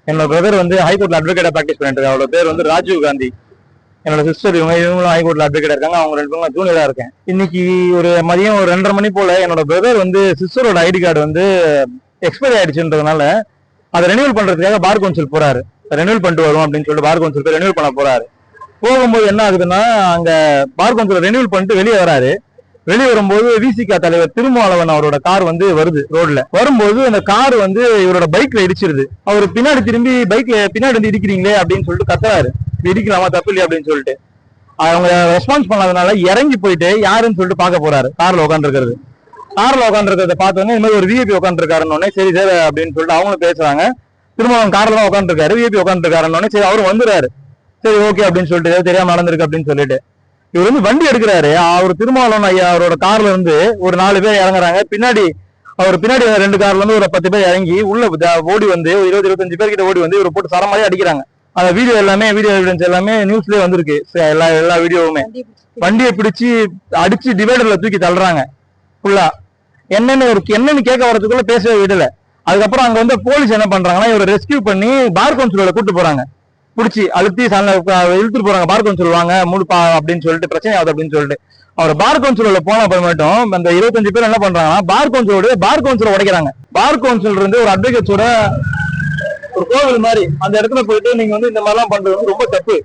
என்னோட பிரதர் வந்து ஹைகோர்ட்ல அட்வொகேட்டா பிராக்டிஸ் பண்ணிட்டு இருக்காங்க. அவரோட பேர் வந்து ராஜீவ் காந்தி. என்னோட சிஸ்டர் இவங்களும் ஹைகோர்ட்ல அட்வொகேட்டா இருக்காங்க. அவங்க 2 பேரும் ஜூனியரா இருக்கேன். இன்னைக்கு ஒரு மதியம் ஒரு 2:30 மணி போல என்னோட பிரதர் வந்து சிஸ்டரோட ஐடி கார்டு வந்து எக்ஸ்பைரி ஆயிடுச்சுன்றதுனால அதை ரெனியூவல் பண்றதுக்காக பார் கவுன்சில் போறாரு. ரெனியூவல் பண்ணிட்டு வரும் அப்படின்னு சொல்லிட்டு பார் கவுன்சில் போய் ரெனியூவல் பண்ண போறாரு. போகும்போது என்ன ஆகுதுன்னா, அங்க பார் கவுன்சில் ரெனியூவல் பண்ணிட்டு வெளியே வராரு. வெளியே வரும்போது விசிகா தலைவர் திருமாவளவன் அவரோட கார் வந்து வருது. ரோட்ல வரும்போது அந்த கார் வந்து இவரோட பைக்ல இடிச்சிருது. அவர் பின்னாடி திரும்பி பைக்ல பின்னாடி வந்து இடிக்கிறீங்களே அப்படின்னு சொல்லிட்டு கத்துறாரு. இடிக்கலாமா, தப்பு இல்லையா அப்படின்னு சொல்லிட்டு. அவங்க ரெஸ்பான்ஸ் பண்ணாதனால இறங்கி போயிட்டு யாருன்னு சொல்லிட்டு பார்க்க போறாரு. கார்ல உட்காந்துருக்கிறது. கார்ல உட்காந்துருக்கிறத பார்த்தோன்னே இந்த மாதிரி ஒரு விஐபி உட்காந்துருக்காருன்னு சரி சார் அப்படின்னு சொல்லிட்டு அவங்களும் பேசுறாங்க. திருமாவளவன் கார்ல தான் உட்காந்துருக்காரு, விஐபி உட்காந்துருக்காருன்னு சரி அவரும் வந்துடுறாரு. சரி ஓகே அப்படின்னு சொல்லிட்டு ஏதோ தெரியாம நடந்திருக்கு அப்படின்னு சொல்லிட்டு இவர் வந்து வண்டி எடுக்கிறாரு. அவர் திருமாவளவன் ஐயா அவரோட கார்ல இருந்து ஒரு 4 பேர் இறங்குறாங்க. அவர் பின்னாடி 2 கார்ல இருந்து ஒரு 10 பேர் இறங்கி உள்ள ஓடி வந்து 20-25 பேர் கிட்ட ஓடி வந்து இவரை போட்டு சரம் மாதிரி அடிக்கிறாங்க. அந்த வீடியோ எவிடன்ஸ் எல்லாமே நியூஸ்லயே வந்திருக்கு. எல்லா வீடியோவுமே வண்டியை பிடிச்சி அடிச்சு டிவைடர்ல தூக்கி தள்ளுறாங்க. ஃபுல்லா என்னன்னு கேட்க வரதுக்குள்ள பேசவே விடல. அதுக்கப்புறம் அங்க வந்து போலீஸ் என்ன பண்றாங்கன்னா இவரை ரெஸ்கியூ பண்ணி பார் கவுன்சிலோட கூட்டு போறாங்க. பிடிச்சி அழுத்தி இழுத்துட்டு போறாங்க. பார் கவுன்சில் வாங்க முழுப்பா அப்படின்னு சொல்லிட்டு பிரச்சனை ஆகுது அப்படின்னு சொல்லிட்டு அவர் பார் கவுன்சிலோட போன அப்புறமேட்டும் அந்த 25 பேர் என்ன பண்றாங்கன்னா பார் கவுன்சிலை உடைக்கிறாங்க. பார் கவுன்சில் இருந்து ஒரு அட்வொகேட்ஸோட ஒரு கோவில் மாதிரி அந்த இடத்துல போயிட்டு நீங்க வந்து இந்த மாதிரிலாம் பண்றது வந்து ரொம்ப தப்பு.